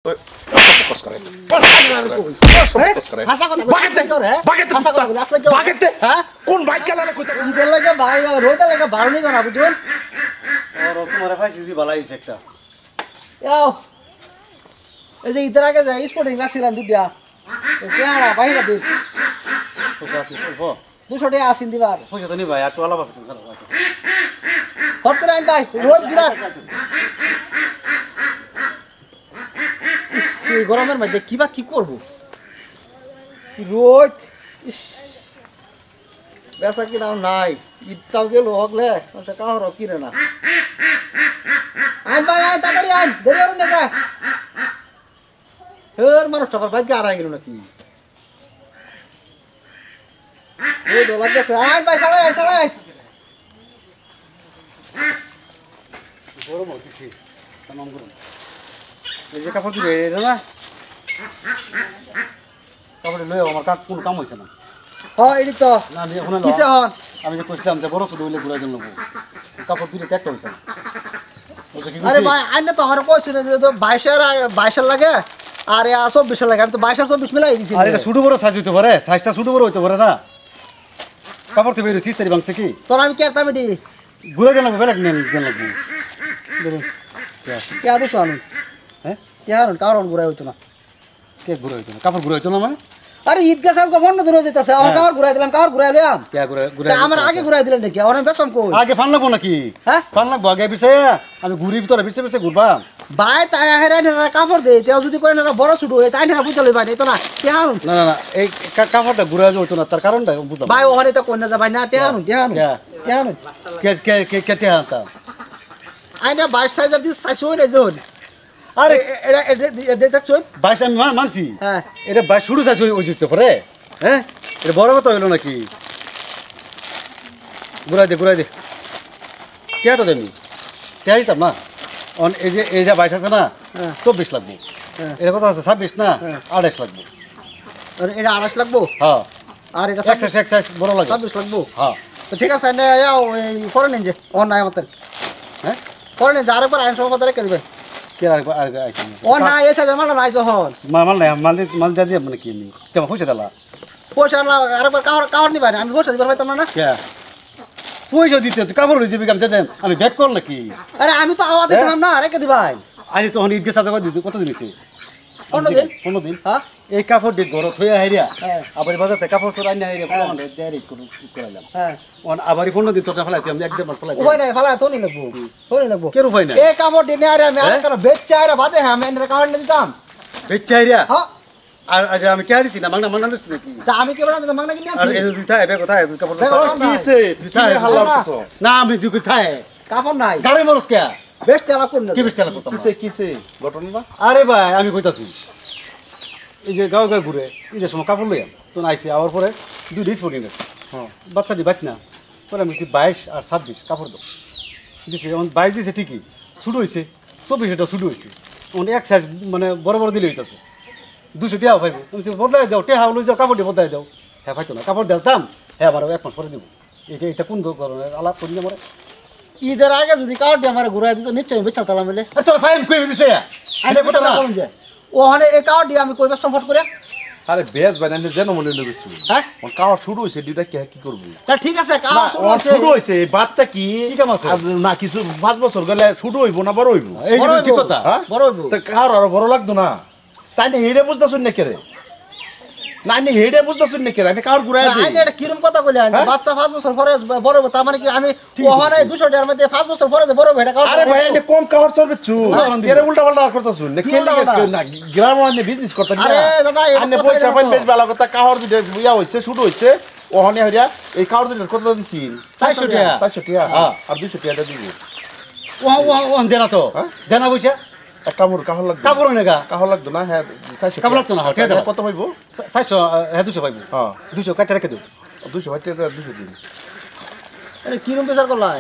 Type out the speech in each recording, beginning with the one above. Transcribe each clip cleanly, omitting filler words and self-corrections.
Focus করে ভাষা কথা বাগেতে করে বাগেতে ভাষা কথা বলে আসলে কি বাগেতে হ্যাঁ কোন বাইক চালালে কইতা ইদের লাগে ভাই রোদে লাগে ভালো নি জানা বুঝুন আর তোমার পাইছি জি বালাইছে একটা ইয়াও এই যে ইদের আগে যাই স্পোর্টিং রাখছিলাম দুটিয়া কেনা বাইরে দিন পয়সা আছে অল্প 200 টাকা আসিন দিবার পয়সা তো নি ভাই একটু আলাপ আছে তুমি হট করে আইন ভাই রোদ বিরাট এই গরমের মধ্যে কিবা কি করব রোদ বেসা কি দাও নাই ইটাও গেল হগলে ওটা কাহর কিরে না আইন ভাই আইন তাড়াতাড়ি আইন দেরি করুন না হের মানুষটা আবার বাইকে আড়াই গেল নাকি ওই তো লাগছে আইন ভাই সাড়াই গরম হইছে tamam করুন এই যে কাপড় দিবে এটা না কাপড় লই আমার কোনো কাম হইছে না হ্যাঁ এডি তো না আমি এখন কিসে হন আমি যে কইছিলাম যে বড় ছোট হইলে ঘুরাই দেন লোক কাপড় দিলে ত্যাগ হইছে না আরে ভাই আইনে তো আমার কইছিল যে 22 লাগে আর 24 লাগে আমি তো 22 আর 24 মিলাই দিছি আর এটা ছোট বড় সাইজ হইতে পারে সাইজটা ছোট বড় হইতে পারে না কাপড় তো বেরিয়েছিস তারি ভাঙছে কি তোর আমি কেরতাম এডি ঘুরাই দেন বেলা নেন দেন লাগবে ধরুন কে আদু শুনুন হ্যাঁ কারণ ঘুরাই হইতো না কে ঘুরাই হইতো না কাপড় ঘুরাই হইতো না মানে আরে ঈদ গেছাল কো বন্ধ ধরে যেতেছে আমার কার ঘুরাই দিলাম কার ঘুরাই লইলাম কে ঘুরাই আমার আগে ঘুরাই দিলেন নাকি আমার বেসম কই আগে ফান লাগবো নাকি হ্যাঁ ফান লাগবো আগে পিছে আমি ঘুরি ভিতরে পিছে ঘুরবা ভাই তাই হেরা না কাপড় দে তেও যদি করে না বড় ছোট হই তাই না বুঝতে লই ভাই তো না কেন না না না এই কাপড়টা ঘুরাই হইতো না তার কারণটা বুঝলাম ভাই ওখানে তো কোন না ভাই না কেন কে কে কে কে আনতা আইনা 22 সাইজের দিস সাইজ হই না জন আরে এটা দেখছ বাইশ আমি মানছি হ্যাঁ এটা বাইশ শুরু চাইছে ওই জিততে পারে হ্যাঁ এটা বড় কথা হইলো নাকি ঘুরাই দে কে তো দেমি কে দিতাম না এই যে বাইশ আছে না 24 লাগবে এটা কথা আছে 26 না 28 লাগবে এটা 28 লাগবো হ্যাঁ আর এটা এক্সারসাইজ বড় লাগে 26 লাগবো হ্যাঁ তো ঠিক আছে না যাও এই করে নিন যে অন নাই মত হ্যাঁ করে নিন যার একবার আইন সমাধান করে দেবে কে আর আইছি ও না এসে জামাল নাই তো হন মাল নাই মাল দিয়ে মানে কি নি তেমন পয়সা দিলা পয়সা না আরেকবার কাহর নিবা আমি পয়সা দিবার পাইতাম না কে পয়সা দিতে তো কাপড় হয়ে যাবে কাম দেন আমি ব্যাক কর নাকি আরে আমি তো আওয়াজ দিলাম না রেখে দিবাই আরে তখন ঈদ গেছে কত দিন হইছে 15 দিন হ্যাঁ এই কাপড় দিয়ে ঘর থইয়া হাইরিয়া হ্যাঁ আবার বাজাতে কাপড় চোর আইনা হাইরিয়া কোন ডাইরেক্ট করাইলাম হ্যাঁ আবার 15 দিন তোটা ফেলাইছি আমি একদম ফেলাইছি উপায় নাই ফালা তো নি লাগবো কে রুফাই না এই কাপড় দিনে আরে আমি আর কারো বেচছে আরে বাদে হ্যাঁ আমি এর কারণে দিতাম বেচ্চা হাইরিয়া হ্যাঁ আর আমি কে হারিছি না মাংনা লইছি নাকি তা আমি কি বড় মাগনা কিনে আর আনছি এই জুতা এবে কোথায় কাপড় কিছে তুমি হাল্লা করছো না আমি জুই কোথায় কাপড় নাই গাড়ি মরস কে বেচতে আলাপ করুন কি বেচতে করতাম কিছে ঘটনা আরে ভাই আমি কইতাছি এই যে গাঁও ঘুরে এই যে সময় কাপড় লইয়া তো আইছি আবার পরে 2 ডেজ পড়ি না হ্যাঁ বাচ্চাটি বাঁচ না পরে আমি 22 আর 26 কাপড় দাও দিছে 22 দিছে ঠিকই ছোট হইছে 24 এটা ছোট হইছে এক সাইজ মানে বড় বড় দিলে হইতাছে 200 টাকা পাইবো তুমি বদলাই দাও টেহা লই যাও কাপড়টি বদলাই দাও হ্যাঁ পাইতো না কাপড় দিতাম হ্যাঁ আবার 1 মাস পরে দিব এটা কোন ধরনের আলাপ করি না মরে ঈদের আগে যদি কাউর দিয়ে আমার ঘুরাই দিত নিশ্চয়ই বেচা তালা মিলে আর তোর ফাইন কই দিছে আইনে কথা না করুন যে ওখানে এই কাউর দিয়ে আমি কইবার সম্পদ করে আরে বেজ ভাই না যেন মনে লইছি হ্যাঁ ওর কাওয়া শুরু হইছে দুইটা কি করব তা ঠিক আছে না কাউর শুরু ওর হইছে শুরু হইছে বাচ্চা কি কি কাম আছে? আর না কিছু 5 বছর গেলে ছোট হইব না বড় হইব এই বড় যে ঠিক হইবো। কথা হ্যাঁ বড় হইবো। তো কার আর বড় লাগতো না তাই না হেডে বুঝতাছুন না কেরে না নি হেডে বুঝতাছুন না কেরে আমি কার ঘুরাই না, আইনে এটা কিরম কথা কইলে হ্যাঁ? বাচ্চা 5 বছর পরে বড় হইবো তার মানে কি আমি ওখানে 200 টাকার মধ্যে 5 বছর পরে যে বড় হবে এটা কাউর আরে ভাই এনে কম কাওয়ার চলবে চু হ্যাঁ, কেরে উল্টা পাল্টা করতাছুন না কি কেলে উল্টা পাল্টা? না গ্রাম মানে বিজনেস করতে না আরে দাদা, এটা আনে কথা পয়সা এটা পাইন তো। বেশ ভালো কথা কাওয়ার দিতে ইয়া হইছে শুরু হইছে ওখানে হইয়া এই কাওয়ার দিতে কত দিছিন 400 টাকা 400 টাকা হ্যাঁ। আর 200 টাকা দিব ও দেনা তো হ্যাঁ? দেনা পয়সা এক কামড় কাহর লাগবে কাপড় নেগা কাহর লাগতো না হ্যাঁ 400 কাপড় লাগতো না, হ্যাঁ, টাকা। দাও। কত পাইবো 400 হ্যাঁ 200 পাইবো হ্যাঁ 200 কাটা রেখে দিও 200 টাকা 200 দিন আরে কিরম বিচার করলাই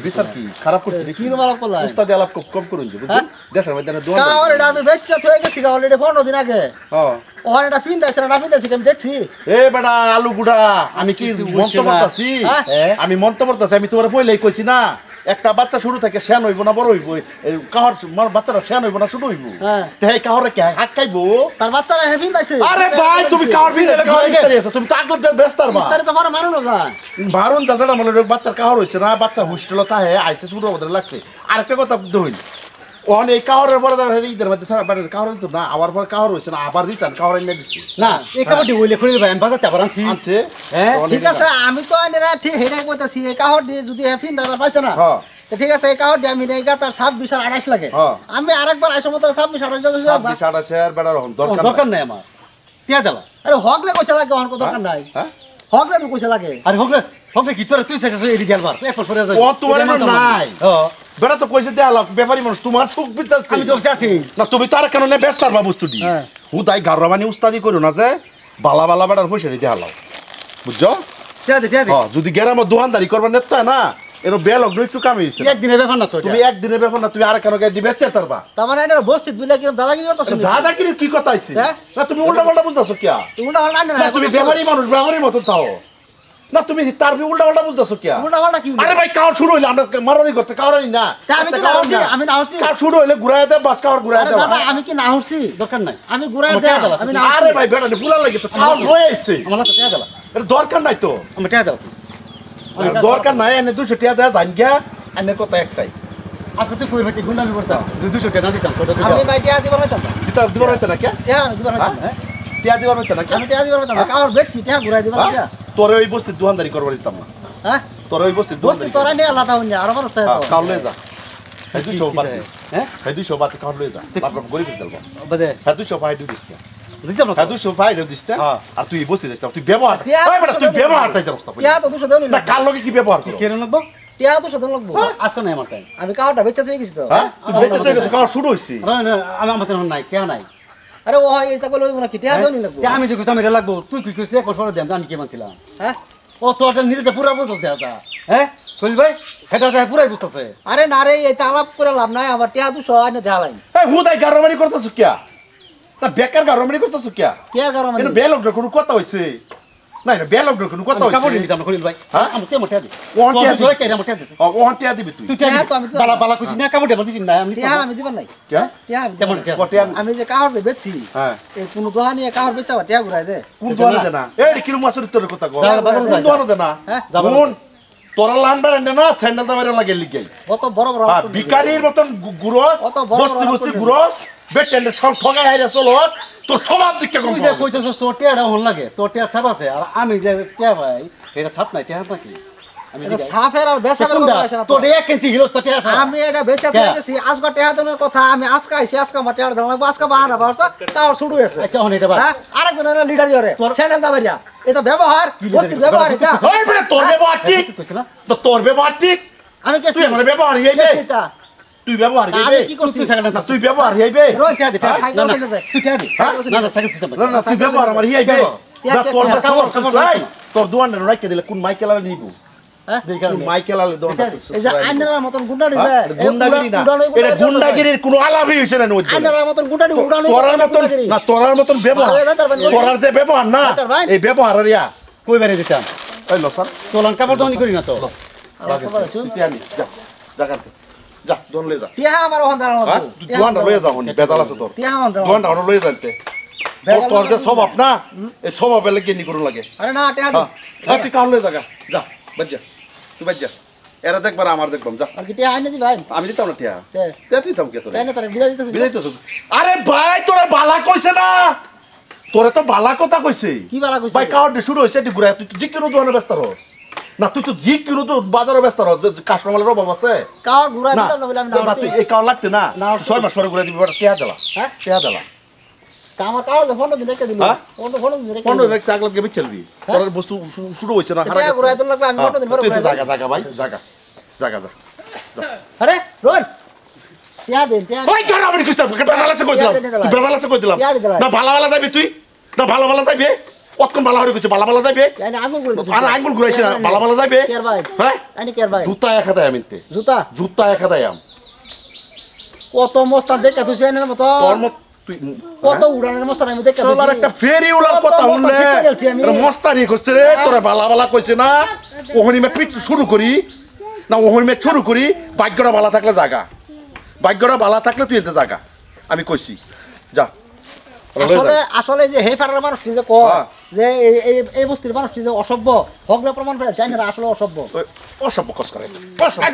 বিচার কি খারাপ করছে নাকি? কিরম আলাপ করলাই উস্তাদ আলাপ কম করুন যে বুঝছেন হ্যাঁ? দেশের মধ্যে দোয়া কাউর এটা আমি বেচছে থয়ে গেছি অলরেডি 15 দিন আগে হ্যাঁ ওখানে এটা পিন্দাইছে না পিন্দাইছে আমি দেখছি এ বেটা আলু গুড়া আমি কি কিছু মন্ত বুঝছে না। করতাছি হ্যাঁ? আমি মন্ত করতাছি আমি তোমার বইলেই কইছি না একটা বাচ্চা শুরু থেকে শেন হইব না বড় হইব এই কাহর বাচ্চাটা শেন হইব না শুরু হইব হ্যাঁ। তে এই কাহরে কে হাক খাইবো তার বাচ্চারা হেভিন দাইছে আরে ভাই তুমি কাহর ভিতরে কাহর ইস্তারি আছে তুমি তো আগলে ব্যস্তার বা বিস্তারিত পরে মারো না যায় বারণ চাচাটা মনে বাচ্চার কাহর হইছে না বাচ্চা হুস্টেল তাহে আইছে শুরু ওদের লাগছে আরেকটা কথা দই ওখানে এই কাহরের পরে ঈদের মধ্যে সারা বাড়ির কাহর তো না আবার পরে কাহর হইছে না আবার রিটার্ন কাহর এনে দিচ্ছে না এই কাপড়টি ওইলে করে ভাই আমি বাজাতে আবার আনছি আনছে হ্যাঁ ঠিক আছে আমি তো আইনেরা ঠিক হেডাই কইতাছি এই কাহর দিয়ে যদি হেফিন দাবার পাইছে না হ্যাঁ তো ঠিক আছে এই কাহর দিয়ে আমি নেইগা তার 26 আর 28 লাগে হ্যাঁ। আমি আরেকবার আইসো মত 26 28 যাবো সাড়ে চার বেড়ার দরকার নাই আমার টিয়া দিলা আরে হকলে কইছে লাগে অন কো দরকার নাই হ্যাঁ হকলে তো কইছে লাগে আরে হকলে কি তোরা তুই চাইছিস এডি গেলবার এখন সরে যাই ও তোমার নাই হ্যাঁ বেড়া তো কইছে দেয়া লাগ ব্যাপারী মানুষ তোমার সুখ বিচারছে আমি তো আছি না তুমি তার কারণে ব্যস্ত আর বস্তু দি হ্যাঁ। হুদাই গারবানি উস্তাদি করো না যে বালা বালা বেড়ার পয়সা দিতে হালাও বুঝছো টিয়া দে হ্যাঁ যদি গ্রামে দোকানদারি করবার নেত না এর বেলগ্ন একটু কামিয়েছে একদিনের ব্যাপার না তো তুমি একদিনের ব্যাপার না তুমি আর কেন গাড়ি বেচতে পারবা তার মানে এটা বস্তি দুইলা কি দাদাগিরি করতাছ দাদাগিরি কি কথা আইছে হ্যাঁ? না তুমি উল্টা পাল্টা বুঝতেছো কিয়া উল্টা পাল্টা আইনে না তুমি ব্যাপারী মানুষ ব্যাপারীর মতো থাও না তুমি তার উল্টা পাল্টা বুঝতেছো কিয়া উল্টা পাল্টা কি আরে ভাই কার শুরু হইলো আমরা মারানি করতে কারণই না তা আমি তো না হচ্ছি আমি না হচ্ছি কার শুরু হইলে ঘুরায় দেয় বাস কার ঘুরায় আরে দেয় দাদা আমি কি না হচ্ছি দরকার নাই আমি ঘুরাই আমার দেই টাকা দাও, আমি না আরে ভাই বেটা ফুলা লাগে তো কার লয়ে আইছে আমার না টিয়া দিলা এর দরকার নাই তো আমার টিয়া দাও দরকার নাই এনে 200 টাকা দেয়া জান গিয়া এনে কথা একটাই আজকে তুই কই ভাই গুন্ডামি করতা 200 টাকা না দিতাম তোটা আমি দিতাম ভাই টিয়া দিবার হইতাম না দিবার হইতে না কে টিয়া দিবার হইতাম না হ্যাঁ টিয়া দিবার হইতে না কে আমি টিয়া দিবার হইতাম না কার বেচছি টিয়া ঘুরাই দিবার টিয়া তোরে ওই বস্তির দোকানদারি করবার দিতাম না হ্যাঁ তোরে ওই বস্তির বস্তি দোকানদারি তোরা নিয়ে আলাদা হইনি আর আমার রাস্তায় কাল লয়ে যা এই 200 বাতি হ্যাঁ এই 200 বাতি কাল লয়ে যা তারপর গরিব দিলবা বাদে হ্যাঁ 200 ফাইড দিস না দিতাম না হ্যাঁ 200 ফাইড দিস না হ্যাঁ। আর তুই বস্তি দিস না তুই ব্যবহার টিয়া ওই বেটা তুই ব্যবহারটাই জানোস না টিয়া তো 200 দেওনি না কাল লগে কি ব্যবহার করো কেন লাগবো টিয়া 200 দেওন লাগবো আজকে নাই আমার টাইম আমি কারটা বেচতে দিয়ে গেছি তো হ্যাঁ তুই বেঁচে থেকে কাল শুরু হইছি না না আমি আমার তো নাই কে নাই আরে ও এটা কইলো না কি টিয়া দেওনি লাগবো আমি যে কইতাম এটা লাগবো তুই কি কইছিস এক বছর দেন আমি কি মানছিলাম হ্যাঁ ও তো একটা নিজেটা পুরা বুঝছ দেয়া যা হ্যাঁ কইল ভাই এটা তো পুরাই বুঝতাছে আরে না রে এটা আলাপ করে লাভ নাই আমার টিয়া 200 আইনে দেয়া লাইন এই হুদাই গারমানি করতেছ কিয়া তা বেকার গারমানি করতেছ কিয়া টিয়া গারো মানে এনো বেলগ্ন কোনো কথা হইছে না এটা বেলগ্ন কোনো কথা কাপড় হইছে দিতাম কইল ভাই হ্যাঁ? আমি তে মোটা দি ও টিয়া ও জোরে কেরা মোটা দিছে ও হন্টিয়া দিবি তুই তুই টিয়া তো আমি তো- বালা বালা কইছিস না কাপড় দেব দিছিস না আমি টিয়া আমি দিবার নাই কিয়া টিয়া আমি কেমন দিবার নাই। টিয়া? কটিয়া আমি যে কাহর বেচছি হ্যাঁ এই কোন দোকানে কাহর বেচা টিয়া ঘুরাই দে কোন দোয়ানো দে না এই কিলো মাছের তোর কথা কো যা, বাজারে কোন যা। দোয়ানো দে না হ্যাঁ? কোন তোরা লানবার এনে না স্যান্ডেল দা বাইরে লাগে লিগে কত বড় বড় হ্যাঁ বিকারির মতন গুরস অত বড় বস্তি বড় বস্তি হাত গুরস বেটেন্ডে সব ঠগাই হাইরে চলো তোর স্বভাব দিকে কম তুই যে কইতেছস তোর টিয়াটা হল লাগে তোর টিয়া ছাপ আছে আর আমি যে টিয়া ভাই এটা ছাপ নাই টিয়া নাকি আমি এটা জিগাই। সাফের আর বেচাবের কথা আছে না তো। তোর 1 কেজি হিরোস তো টিয়া আছে আমি এটা বেচা দিয়ে গেছি আজকে টিয়া দেওয়ার কথা আমি আজকে আইছি আজকে আমার টিয়া দেওয়া লাগবো আজকে বাহানা বাড়ছে কাহর শুরু হয়েছে আচ্ছা হন এটা ভাই হ্যাঁ আরেকজনের লিডার ইরে তোর- চ্যানেল দাবারিয়া এটা ব্যবহার leader? বস্তি ব্যবহার এটা ওই বেটা তোর ব্যবহার ঠিক তুই কইছিস না তো তোর ব্যবহার ঠিক আমি কে তুই আমার ব্যবহার হইবে এটা তুই ব্যবহার আমি হইবে কি করছি তুই সাইকেল না তুই ব্যবহার হইবে রোজ টিয়া দে টিয়া দে। সাইকেল না, কিনে না, যায়। তুই টিয়া দে হ্যাঁ? না না সাইকেল তুই না না তুই ব্যবহার আমার হইবে টিয়া না কে তোর টিয়া? তোর দোয়ান রাইকে দিলে কোন মাইকেল আলে নিব হ্যাঁ? কোন মাইকেল আলে দোয়ান এই যে আইনার মতন গুন্ডারি হ্যাঁ? যায় এটা গুন্ডাগিরি না এটা গুন্ডাগিরির কোনো আলাপই হইছে না ওই আইনার মতন গুন্ডারি উড়ানো তোরার মতন না তোরার মতন ব্যবহার ভালো হয়ে যায়, তারপর তোরার যে ব্যবহার না তার ভাই। এই ব্যবহার রিয়া কই বাইরে দিতাম এই লসান তোলান কাপড় দোকানি করি না তো তুই আনি যা যা কাটতে যা দোন লয়ে যা টিয়া আমার ওখান দাঁড়ানো হ্যাঁ তুই দোয়ানটা লয়ে যা হনি বেজাল আছে তোর টিয়া আমার দাঁড়ানো দোয়ানটা হনো লয়ে যাইতে তোর যে স্বভাব না এই স্বভাব এলে গেনি করুন লাগে আরে না টিয়া হ্যাঁ হ্যাঁ, তুই কাউন লয়ে যা যা বাজ যা তুই বাজ যা এরা দেখবার আমার দেখবাম যা আর কি টিয়া আইনে দি ভাই আমি দিতাম না টিয়া তে টিয়া দিতাম কে তোর তাই না তার বিদায় দিতেছি বিদায় তো আরে ভাই তোরা বালা কইছে না তোরে তো বালা কথা কইছে কি বালা কইছে? ভাই কাউন্ট শুরু হইছে এটি ঘুরে তুই জি কিনো দোকানে ব্যস্ত রস না তুই তো জি কিনো তো বাজারে ব্যস্ত রস কাস্টমারের অভাব আছে কার ঘুরাই না দিতাম না বলে আমি না, না তুই এই কাউন্ট লাগতে না না, 6 মাস পরে ঘুরে দিবি বড় টিয়া দিলা হ্যাঁ টিয়া দিলা তা আমার কার ফোন দিন রেখে দিল হ্যাঁ? ফোন দিন রেখে পনেরো দিল রেখে আগলা গেবি চলবি তোর বস্তু শুরু হইছে না টিয়া ঘুরাই দিল লাগবে আমি ফোন দিন পরে তুই তো ঘুরাই জায়গা জায়গা ভাই জায়গা জায়গা যা আরে রোন টিয়া দেন টিয়া ওই কেন আমি কইতাম বেজাল আছে কই দিলাম তুই বেজাল আছে কই দিলাম টিয়া দিলাম। না ভালো ভালো যাবি তুই না ভালো ভালো যাবি কতক্ষণ ভালো হয়ে গেছে ভালো ভালো যাবে আইনে আঙ্গুল ঘুরাই দিছি আর আঙ্গুল ঘুরাইছে না ভালো ভালো যাবে কেয়ার ভাই হ্যাঁ আইনে কেয়ার ভাই জুতা এক হাতে আমিতে জুতা জুতা এক হাতে আম কত মস্তান দেখে তুই আইনের মতো তোর মত তুই কত উড়ানের মস্তান আমি দেখে চলার একটা ফেরি উলার কত কথা মস্তান শুনলে ঠিক করে ফেলছি আমি। এটা মস্তানি করছে রে তোরা ভালা ভালা কইছে না ওখানে মে পিট শুরু করি না ওই মেয়ে শুরু করি ভাগ্যটা ভালো থাকলে জাগা ভাগ্যটা ভালো থাকলে তুই এতে জাগা আমি কইছি যা আসলে আসলে যে হে ফারার মানুষ যে কয় হ্যাঁ। যে এই বস্তির মানুষ যে অসভ্য হগলে প্রমাণ পায় জানি না আসলে অসভ্য ওই অসভ্য কস করে অসভ্য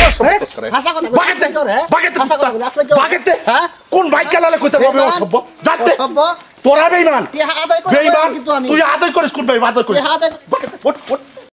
কস করে ভাষা কথা বাগেতে বাগেতে ভাষা কথা বলে আসলে কি বাগেতে হ্যাঁ কোন বাইক চালালে কইতে পারবে অসভ্য যাতে অসভ্য তোরা বেইমান তুই আদায় করে বেইমান কিন্তু আমি তুই আদায় করিস কোন ভাই আদায় করিস তুই আদায় ওঠ ওঠ